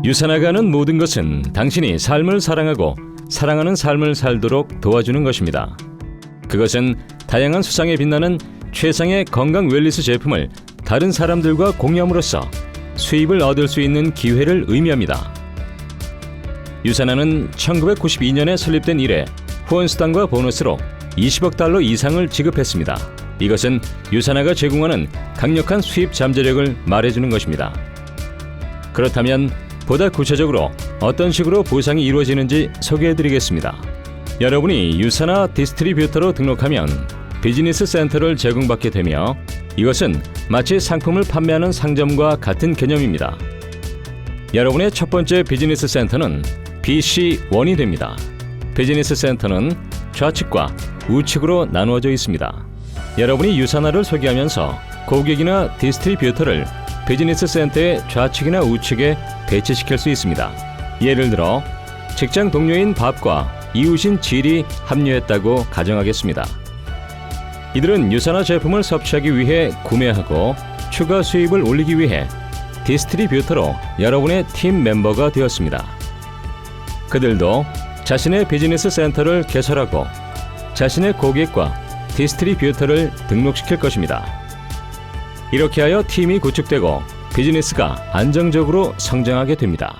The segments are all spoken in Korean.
유산하가는 모든 것은 당신이 삶을 사랑하고 사랑하는 삶을 살도록 도와주는 것입니다. 그것은 다양한 수상에 빛나는 최상의 건강 웰니스 제품을 다른 사람들과 공유함으로써 수입을 얻을 수 있는 기회를 의미합니다. 유산하는 1992년에 설립된 이래 후원수당과 보너스로 20억 달러 이상을 지급했습니다. 이것은 유산하가 제공하는 강력한 수입 잠재력을 말해주는 것입니다. 그렇다면 보다 구체적으로 어떤 식으로 보상이 이루어지는지 소개해드리겠습니다. 여러분이 유산하 디스트리뷰터로 등록하면 비즈니스 센터를 제공받게 되며 이것은 마치 상품을 판매하는 상점과 같은 개념입니다. 여러분의 첫 번째 비즈니스 센터는 BC1이 됩니다. 비즈니스 센터는 좌측과 우측으로 나누어져 있습니다. 여러분이 유산하를 소개하면서 고객이나 디스트리뷰터를 비즈니스 센터의 좌측이나 우측에 배치시킬 수 있습니다. 예를 들어 직장 동료인 밥과 이웃인 질이 합류했다고 가정하겠습니다. 이들은 유산하 제품을 섭취하기 위해 구매하고 추가 수입을 올리기 위해 디스트리뷰터로 여러분의 팀 멤버가 되었습니다. 그들도 자신의 비즈니스 센터를 개설하고 자신의 고객과 디스트리뷰터를 등록시킬 것입니다. 이렇게 하여 팀이 구축되고 비즈니스가 안정적으로 성장하게 됩니다.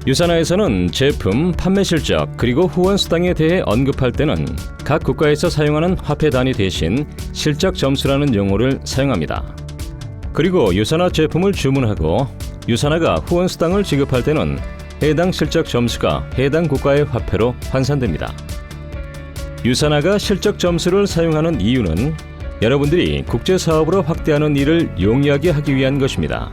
유산하에서는 제품, 판매 실적, 그리고 후원 수당에 대해 언급할 때는 각 국가에서 사용하는 화폐 단위 대신 실적 점수라는 용어를 사용합니다. 그리고 유산하 제품을 주문하고 유산하가 후원 수당을 지급할 때는 해당 실적 점수가 해당 국가의 화폐로 환산됩니다. 유산하가 실적 점수를 사용하는 이유는 여러분들이 국제 사업으로 확대하는 일을 용이하게 하기 위한 것입니다.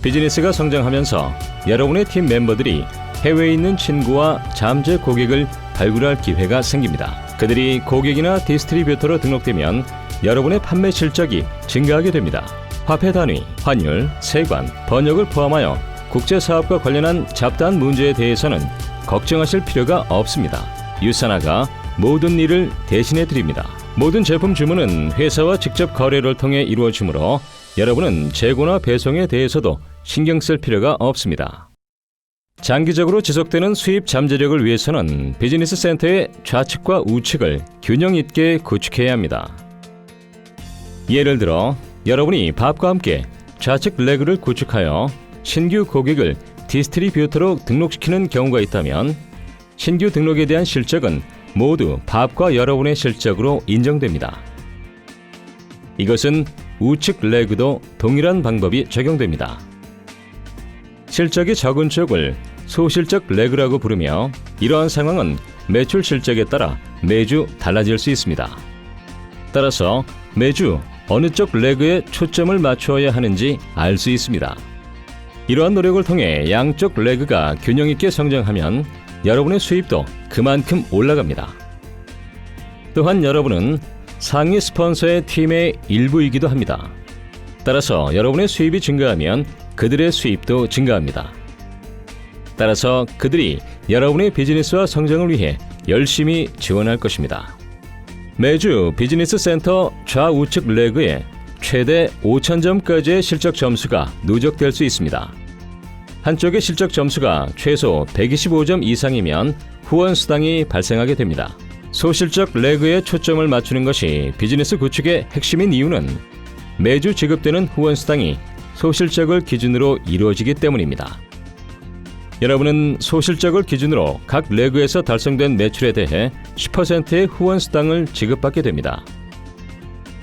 비즈니스가 성장하면서 여러분의 팀 멤버들이 해외에 있는 친구와 잠재 고객을 발굴할 기회가 생깁니다. 그들이 고객이나 디스트리뷰터로 등록되면 여러분의 판매 실적이 증가하게 됩니다. 화폐 단위, 환율, 세관, 번역을 포함하여 국제 사업과 관련한 잡다한 문제에 대해서는 걱정하실 필요가 없습니다. 유산하가 모든 일을 대신해 드립니다. 모든 제품 주문은 회사와 직접 거래를 통해 이루어지므로 여러분은 재고나 배송에 대해서도 신경 쓸 필요가 없습니다. 장기적으로 지속되는 수입 잠재력을 위해서는 비즈니스 센터의 좌측과 우측을 균형 있게 구축해야 합니다. 예를 들어 여러분이 밥과 함께 좌측 레그를 구축하여 신규 고객을 디스트리뷰터로 등록시키는 경우가 있다면 신규 등록에 대한 실적은 모두 밥과 여러분의 실적으로 인정됩니다. 이것은 우측 레그도 동일한 방법이 적용됩니다. 실적이 적은 쪽을 소실적 레그라고 부르며 이러한 상황은 매출 실적에 따라 매주 달라질 수 있습니다. 따라서 매주 어느 쪽 레그에 초점을 맞추어야 하는지 알 수 있습니다. 이러한 노력을 통해 양쪽 레그가 균형 있게 성장하면 여러분의 수입도 그만큼 올라갑니다. 또한 여러분은 상위 스폰서의 팀의 일부이기도 합니다. 따라서 여러분의 수입이 증가하면 그들의 수입도 증가합니다. 따라서 그들이 여러분의 비즈니스와 성장을 위해 열심히 지원할 것입니다. 매주 비즈니스 센터 좌우측 레그에 최대 5,000점까지의 실적 점수가 누적될 수 있습니다. 한쪽의 실적 점수가 최소 125점 이상이면 후원 수당이 발생하게 됩니다. 소실적 레그에 초점을 맞추는 것이 비즈니스 구축의 핵심인 이유는 매주 지급되는 후원 수당이 소실적을 기준으로 이루어지기 때문입니다. 여러분은 소실적을 기준으로 각 레그에서 달성된 매출에 대해 10%의 후원 수당을 지급받게 됩니다.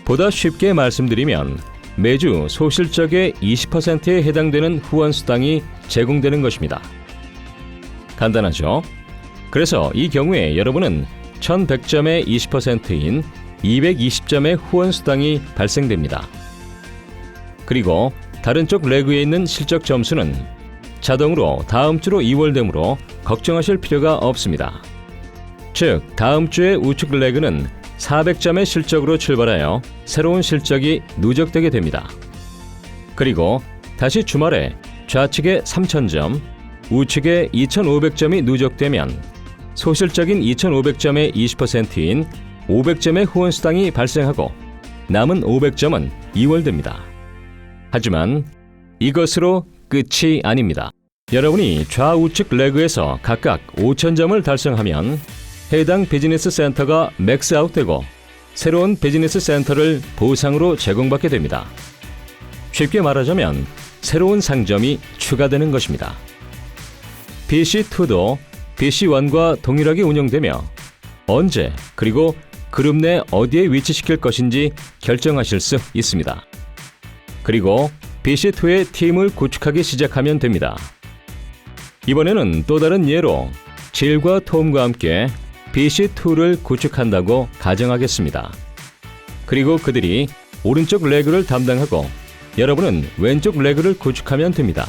보다 쉽게 말씀드리면 매주 소실적의 20%에 해당되는 후원 수당이 제공되는 것입니다. 간단하죠? 그래서 이 경우에 여러분은 1100점의 20%인 220점의 후원 수당이 발생됩니다. 그리고 다른 쪽 레그에 있는 실적 점수는 자동으로 다음 주로 이월되므로 걱정하실 필요가 없습니다. 즉, 다음 주의 우측 레그는 400점의 실적으로 출발하여 새로운 실적이 누적되게 됩니다. 그리고 다시 주말에 좌측에 3,000점, 우측에 2,500점이 누적되면 소실적인 2,500점의 20%인 500점의 후원 수당이 발생하고 남은 500점은 이월됩니다. 하지만 이것으로 끝이 아닙니다. 여러분이 좌우측 레그에서 각각 5,000점을 달성하면 해당 비즈니스 센터가 맥스아웃되고 새로운 비즈니스 센터를 보상으로 제공받게 됩니다. 쉽게 말하자면 새로운 상점이 추가되는 것입니다. BC2도 BC1과 동일하게 운영되며 언제 그리고 그룹 내 어디에 위치시킬 것인지 결정하실 수 있습니다. 그리고 BC2의 팀을 구축하기 시작하면 됩니다. 이번에는 또 다른 예로 질과 톰과 함께 BC2를 구축한다고 가정하겠습니다. 그리고 그들이 오른쪽 레그를 담당하고 여러분은 왼쪽 레그를 구축하면 됩니다.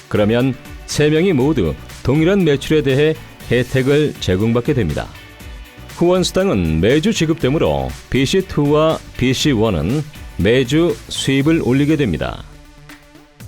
그러면 3명이 모두 동일한 매출에 대해 혜택을 제공받게 됩니다. 후원 수당은 매주 지급되므로 BC2와 BC1은 매주 수입을 올리게 됩니다.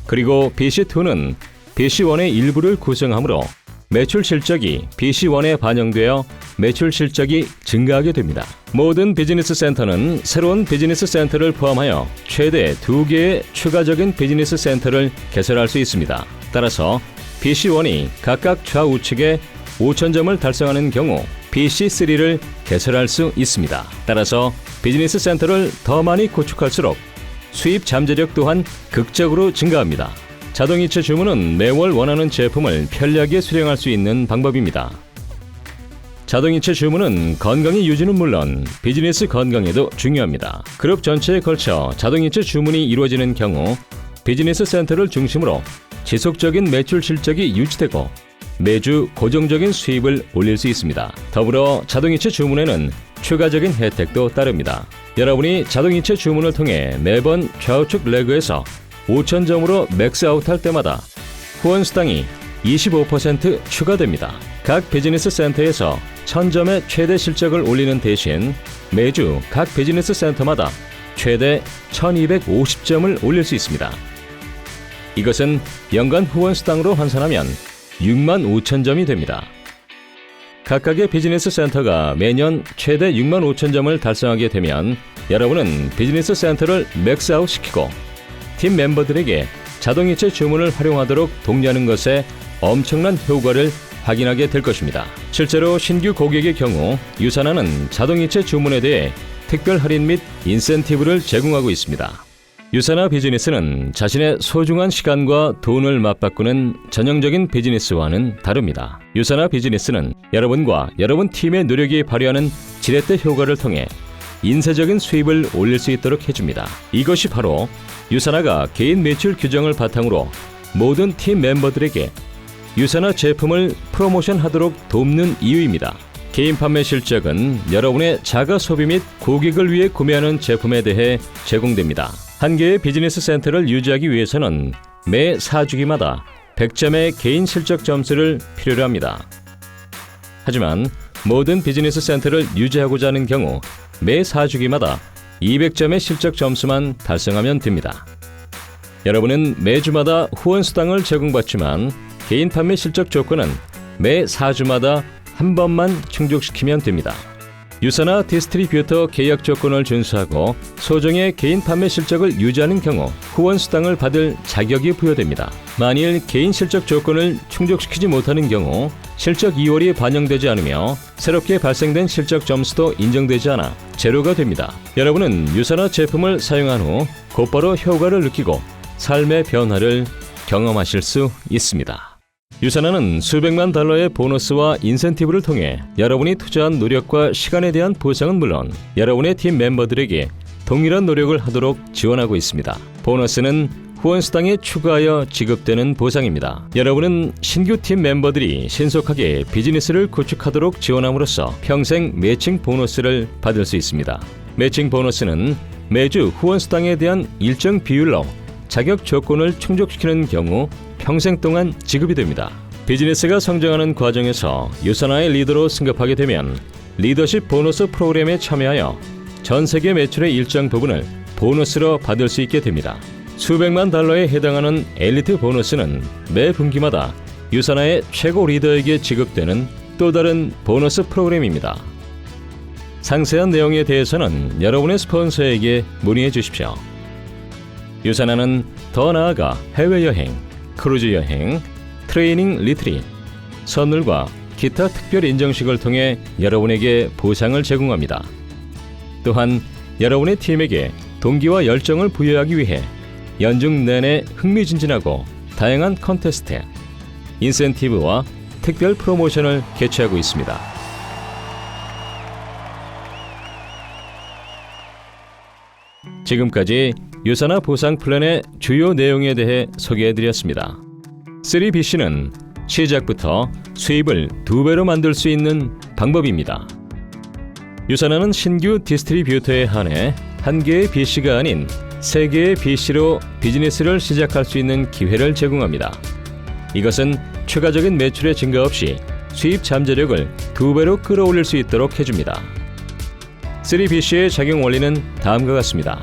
그리고 BC2는 BC1의 일부를 구성하므로 매출 실적이 BC1에 반영되어 매출 실적이 증가하게 됩니다. 모든 비즈니스 센터는 새로운 비즈니스 센터를 포함하여 최대 2개의 추가적인 비즈니스 센터를 개설할 수 있습니다. 따라서 BC1이 각각 좌우측에 5,000점을 달성하는 경우 BC3를 개설할 수 있습니다. 따라서 비즈니스 센터를 더 많이 구축할수록 수입 잠재력 또한 극적으로 증가합니다. 자동이체 주문은 매월 원하는 제품을 편리하게 수령할 수 있는 방법입니다. 자동이체 주문은 건강의 유지는 물론 비즈니스 건강에도 중요합니다. 그룹 전체에 걸쳐 자동이체 주문이 이루어지는 경우 비즈니스 센터를 중심으로 지속적인 매출 실적이 유지되고 매주 고정적인 수입을 올릴 수 있습니다. 더불어 자동이체 주문에는 추가적인 혜택도 따릅니다. 여러분이 자동이체 주문을 통해 매번 좌우측 레그에서 5,000점으로 맥스아웃할 때마다 후원 수당이 25% 추가됩니다. 각 비즈니스 센터에서 1,000점의 최대 실적을 올리는 대신 매주 각 비즈니스 센터마다 최대 1,250점을 올릴 수 있습니다. 이것은 연간 후원 수당으로 환산하면 65,000점이 됩니다. 각각의 비즈니스 센터가 매년 최대 65,000점을 달성하게 되면 여러분은 비즈니스 센터를 맥스아웃 시키고 팀 멤버들에게 자동이체 주문을 활용하도록 독려하는 것에 엄청난 효과를 확인하게 될 것입니다. 실제로 신규 고객의 경우 유산하는 자동이체 주문에 대해 특별 할인 및 인센티브를 제공하고 있습니다. 유산화 비즈니스는 자신의 소중한 시간과 돈을 맞바꾸는 전형적인 비즈니스와는 다릅니다. 유산화 비즈니스는 여러분과 여러분 팀의 노력이 발휘하는 지렛대 효과를 통해 인쇄적인 수입을 올릴 수 있도록 해줍니다. 이것이 바로 유산화가 개인 매출 규정을 바탕으로 모든 팀 멤버들에게 유산화 제품을 프로모션하도록 돕는 이유입니다. 개인 판매 실적은 여러분의 자가 소비 및 고객을 위해 구매하는 제품에 대해 제공됩니다. 한 개의 비즈니스 센터를 유지하기 위해서는 매 4주기마다 100점의 개인 실적 점수를 필요로 합니다. 하지만 모든 비즈니스 센터를 유지하고자 하는 경우 매 4주기마다 200점의 실적 점수만 달성하면 됩니다. 여러분은 매주마다 후원 수당을 제공받지만 개인 판매 실적 조건은 매 4주마다 한 번만 충족시키면 됩니다. 유산화 디스트리뷰터 계약 조건을 준수하고 소정의 개인 판매 실적을 유지하는 경우 후원 수당을 받을 자격이 부여됩니다. 만일 개인 실적 조건을 충족시키지 못하는 경우 실적 2월이 반영되지 않으며 새롭게 발생된 실적 점수도 인정되지 않아 제로가 됩니다. 여러분은 유산화 제품을 사용한 후 곧바로 효과를 느끼고 삶의 변화를 경험하실 수 있습니다. 유산화는 수백만 달러의 보너스와 인센티브를 통해 여러분이 투자한 노력과 시간에 대한 보상은 물론 여러분의 팀 멤버들에게 동일한 노력을 하도록 지원하고 있습니다. 보너스는 후원 수당에 추가하여 지급되는 보상입니다. 여러분은 신규 팀 멤버들이 신속하게 비즈니스를 구축하도록 지원함으로써 평생 매칭 보너스를 받을 수 있습니다. 매칭 보너스는 매주 후원 수당에 대한 일정 비율로 자격 조건을 충족시키는 경우 평생 동안 지급이 됩니다. 비즈니스가 성장하는 과정에서 유산화의 리더로 승급하게 되면 리더십 보너스 프로그램에 참여하여 전 세계 매출의 일정 부분을 보너스로 받을 수 있게 됩니다. 수백만 달러에 해당하는 엘리트 보너스는 매 분기마다 유산화의 최고 리더에게 지급되는 또 다른 보너스 프로그램입니다. 상세한 내용에 대해서는 여러분의 스폰서에게 문의해 주십시오. 유산화는 더 나아가 해외여행, 크루즈 여행, 트레이닝 리트릿, 선물과 기타 특별 인정식을 통해 여러분에게 보상을 제공합니다. 또한 여러분의 팀에게 동기와 열정을 부여하기 위해 연중 내내 흥미진진하고 다양한 컨테스트, 인센티브와 특별 프로모션을 개최하고 있습니다. 지금까지 유산화 보상 플랜의 주요 내용에 대해 소개해드렸습니다. 3BC는 시작부터 수입을 2배로 만들 수 있는 방법입니다. 유산화는 신규 디스트리뷰터에 한해 1개의 BC가 아닌 3개의 BC로 비즈니스를 시작할 수 있는 기회를 제공합니다. 이것은 추가적인 매출의 증가 없이 수입 잠재력을 2배로 끌어올릴 수 있도록 해줍니다. 3BC의 작용 원리는 다음과 같습니다.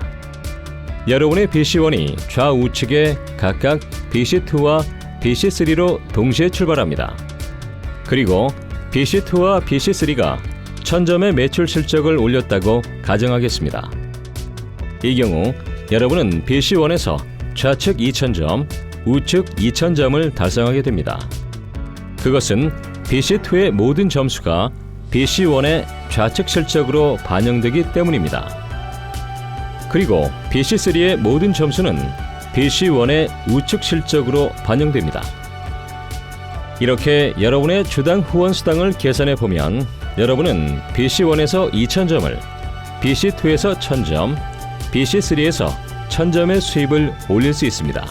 여러분의 BC1이 좌우측에 각각 BC2와 BC3로 동시에 출발합니다. 그리고 BC2와 BC3가 1000점의 매출 실적을 올렸다고 가정하겠습니다. 이 경우 여러분은 BC1에서 좌측 2000점, 우측 2000점을 달성하게 됩니다. 그것은 BC2의 모든 점수가 BC1의 좌측 실적으로 반영되기 때문입니다. 그리고 BC3의 모든 점수는 BC1의 우측 실적으로 반영됩니다. 이렇게 여러분의 주당 후원 수당을 계산해 보면 여러분은 BC1에서 2000점을, BC2에서 1000점, BC3에서 1000점의 수입을 올릴 수 있습니다.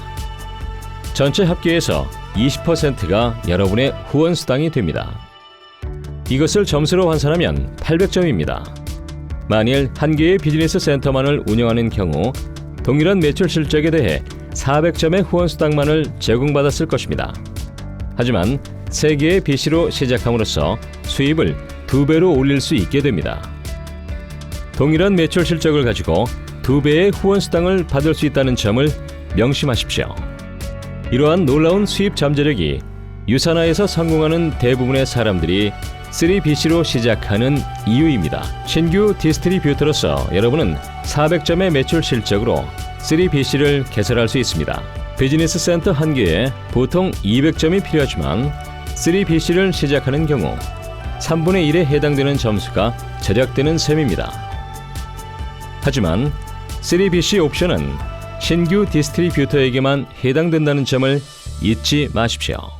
전체 합계에서 20%가 여러분의 후원 수당이 됩니다. 이것을 점수로 환산하면 800점입니다. 만일 한 개의 비즈니스 센터만을 운영하는 경우 동일한 매출 실적에 대해 400점의 후원 수당만을 제공받았을 것입니다. 하지만 3개의 BC로 시작함으로써 수입을 2배로 올릴 수 있게 됩니다. 동일한 매출 실적을 가지고 2배의 후원 수당을 받을 수 있다는 점을 명심하십시오. 이러한 놀라운 수입 잠재력이 유산화에서 성공하는 대부분의 사람들이 3BC로 시작하는 이유입니다. 신규 디스트리뷰터로서 여러분은 400점의 매출 실적으로 3BC를 개설할 수 있습니다. 비즈니스 센터 한 개에 보통 200점이 필요하지만 3BC를 시작하는 경우 3분의 1에 해당되는 점수가 절약되는 셈입니다. 하지만 3BC 옵션은 신규 디스트리뷰터에게만 해당된다는 점을 잊지 마십시오.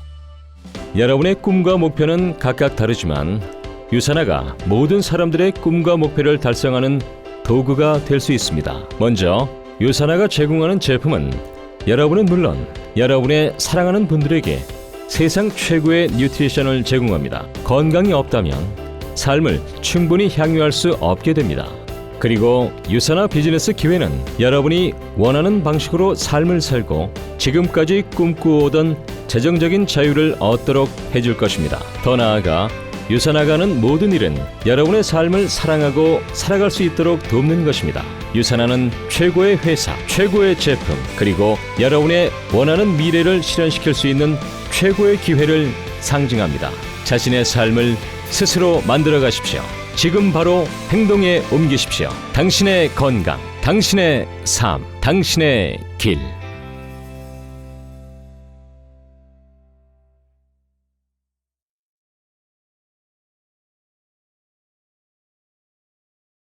여러분의 꿈과 목표는 각각 다르지만 유산화가 모든 사람들의 꿈과 목표를 달성하는 도구가 될 수 있습니다. 먼저 유산화가 제공하는 제품은 여러분은 물론 여러분의 사랑하는 분들에게 세상 최고의 뉴트리션을 제공합니다. 건강이 없다면 삶을 충분히 향유할 수 없게 됩니다. 그리고 유산화 비즈니스 기회는 여러분이 원하는 방식으로 삶을 살고 지금까지 꿈꾸어오던 재정적인 자유를 얻도록 해줄 것입니다. 더 나아가 유산화가 하는 모든 일은 여러분의 삶을 사랑하고 살아갈 수 있도록 돕는 것입니다. 유산화는 최고의 회사, 최고의 제품, 그리고 여러분의 원하는 미래를 실현시킬 수 있는 최고의 기회를 상징합니다. 자신의 삶을 스스로 만들어 가십시오. 지금 바로 행동에 옮기십시오. 당신의 건강, 당신의 삶, 당신의 길.